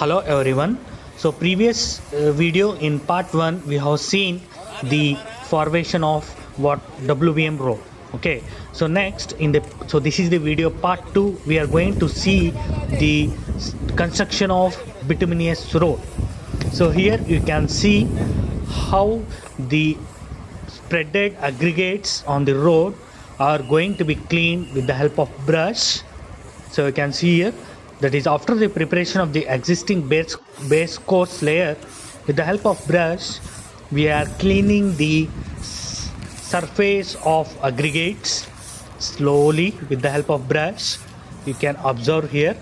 Hello everyone. So previous video in part 1 we have seen the formation of what WBM road. Okay. So next this is the video part 2. We are going to see the construction of bituminous road. So here you can see how the spreaded aggregates on the road are going to be cleaned with the help of brush. So you can see here that is after the preparation of the existing base course layer, with the help of brush we are cleaning the surface of aggregates slowly with the help of brush. You can observe here.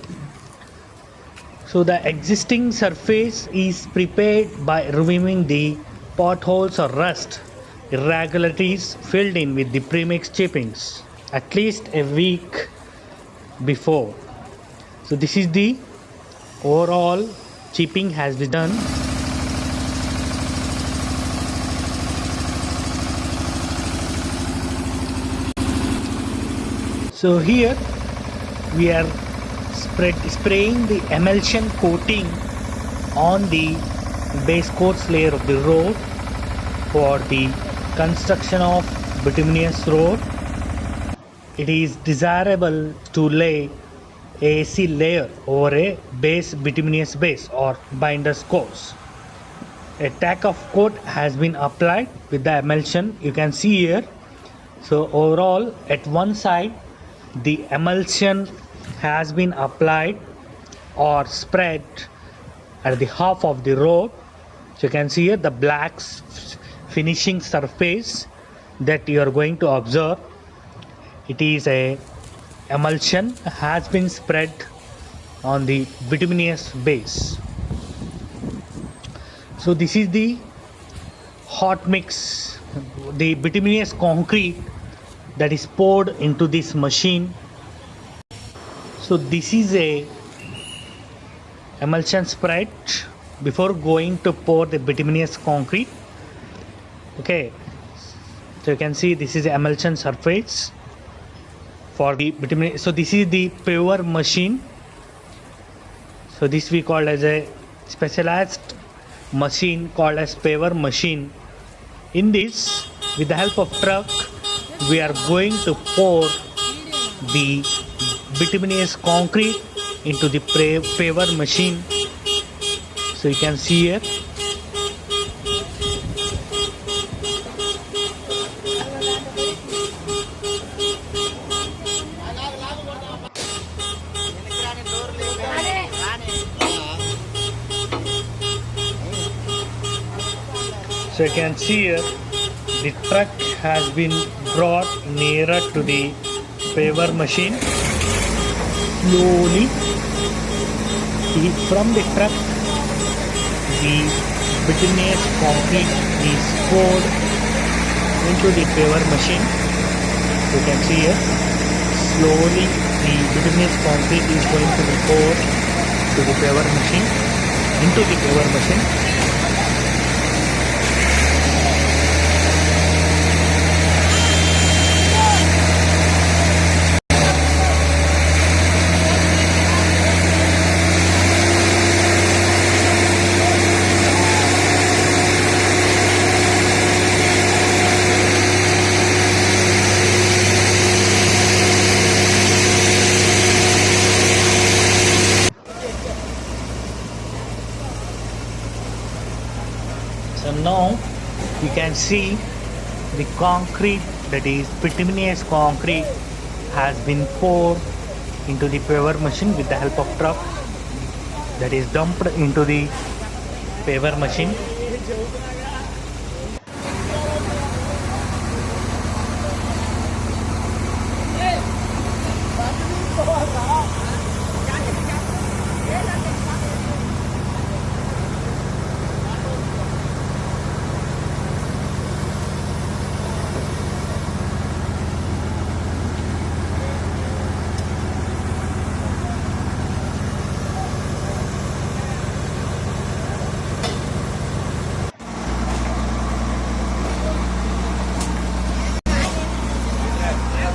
So the existing surface is prepared by removing the potholes or rust irregularities filled in with the premix chippings at least a week before. So this is the overall chipping has been done. So here we are spraying the emulsion coating on the base course layer of the road for the construction of bituminous road. It is desirable to lay AC layer over a base bituminous base or binder's course. A tack of coat has been applied with the emulsion. You can see here. So overall at one side the emulsion has been applied or spread at the half of the road. So you can see here the black finishing surface that you are going to observe. It is a emulsion has been spread on the bituminous base. So this is the hot mix, the bituminous concrete that is poured into this machine. So this is a emulsion spread before going to pour the bituminous concrete. Okay, so you can see this is the emulsion surface for the bitumen. So this is the paver machine. So this we call as a specialized machine called as paver machine. In this, with the help of truck, we are going to pour the bituminous concrete into the paver machine. So you can see here. So you can see here the truck has been brought nearer to the paver machine. Slowly from the truck the bituminous concrete is poured into the paver machine. You can see here slowly the bituminous concrete is going to be poured to the paver machine, into the paver machine. So now you can see the concrete, that is bituminous concrete, has been poured into the paver machine with the help of truck, that is dumped into the paver machine.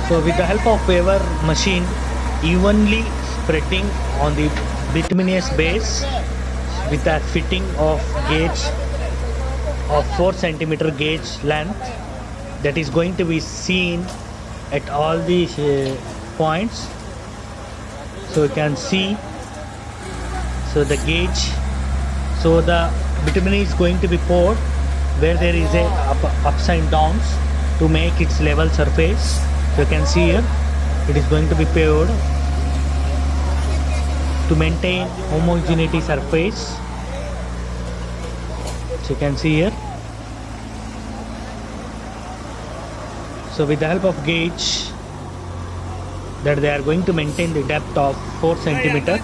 So with the help of paver machine, evenly spreading on the bituminous base, with a fitting of gauge of 4 centimeter gauge length that is going to be seen at all these points. So you can see, so the gauge, so the bitumen is going to be poured where there is a ups and downs to make its level surface. So you can see here it is going to be poured to maintain homogeneity surface. So you can see here, so with the help of gauge that they are going to maintain the depth of 4 centimeter.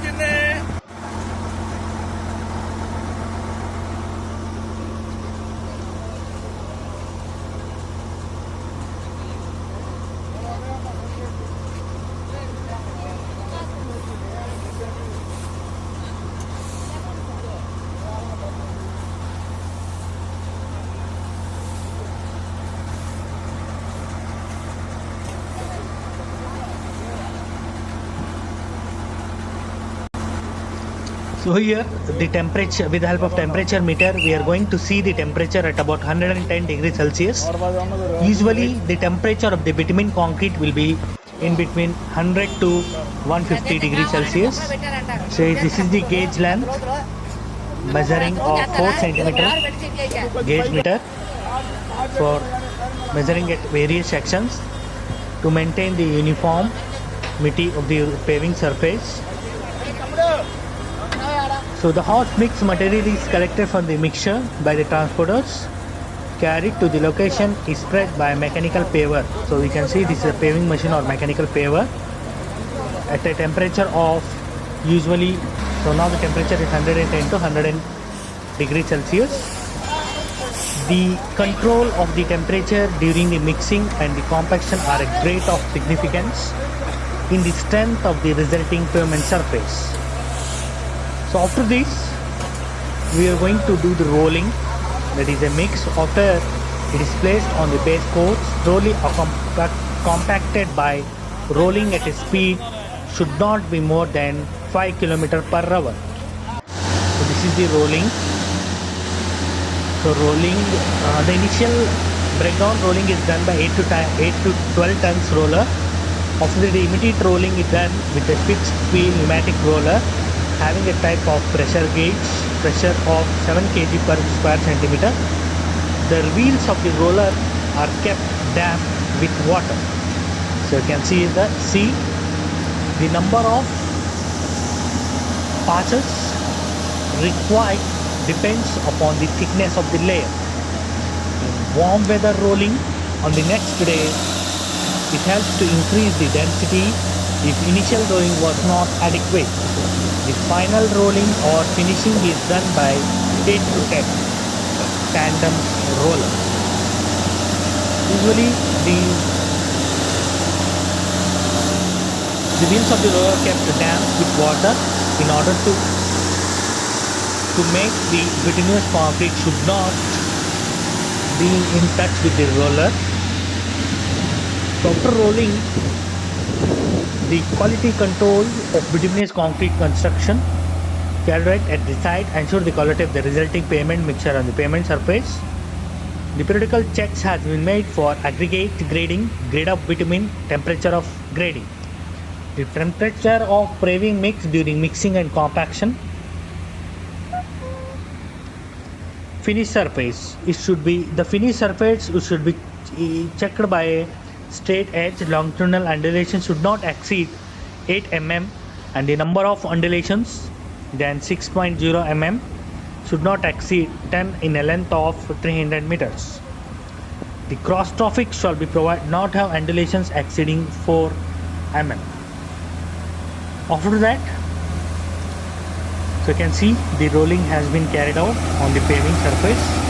So here the temperature, with the help of temperature meter, we are going to see the temperature at about 110 degrees Celsius. Usually the temperature of the bitumen concrete will be in between 100 to 150 degrees Celsius. So this is the gauge length measuring of 4 centimeter gauge meter for measuring at various sections to maintain the uniformity of the paving surface. So the hot mix material is collected from the mixture by the transporters, carried to the location, is spread by a mechanical paver. So we can see this is a paving machine or mechanical paver at a temperature of usually, so now the temperature is 110 to 100 degrees Celsius. The control of the temperature during the mixing and the compaction are a great of significance in the strength of the resulting pavement surface. So after this, we are going to do the rolling, that is a mix. After it is placed on the base coat, slowly compacted by rolling at a speed should not be more than 5 km per hour. So this is the rolling. So rolling, the initial breakdown rolling is done by 8 to 12 tons roller. After the immediate rolling is done with a fixed wheel pneumatic roller having a type of pressure gauge, pressure of 7 kg per square centimeter. The wheels of the roller are kept damp with water. So you can see the number of passes required depends upon the thickness of the layer. In warm weather rolling on the next day, it helps to increase the density if initial rolling was not adequate. The final rolling or finishing is done by 8 to 10 tandem roller. Usually the wheels of the roller kept damp with water in order to make the bituminous concrete should not be in touch with the roller. So after rolling, the quality control of bituminous concrete construction carried at the site ensure the quality of the resulting pavement mixture on the pavement surface. The periodical checks has been made for aggregate grading, grade of bitumen, temperature of grading, the temperature of paving mix during mixing and compaction. Finished surface, the finished surface should be checked by a straight edge. Longitudinal undulation should not exceed 8 mm and the number of undulations than 6.0 mm should not exceed 10 in a length of 300 meters. The cross traffic shall be provided not have undulations exceeding 4 mm. After that, so you can see the rolling has been carried out on the paving surface.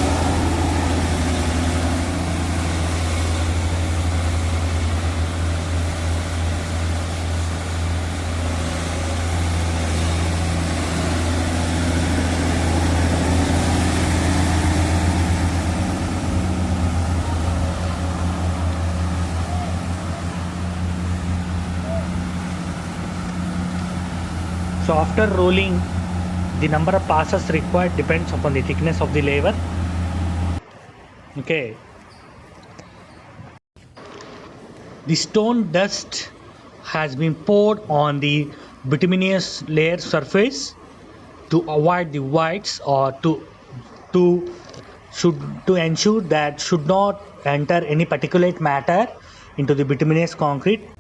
So after rolling, the number of passes required depends upon the thickness of the layer. Okay. The stone dust has been poured on the bituminous layer surface to avoid the voids or to ensure that should not enter any particulate matter into the bituminous concrete.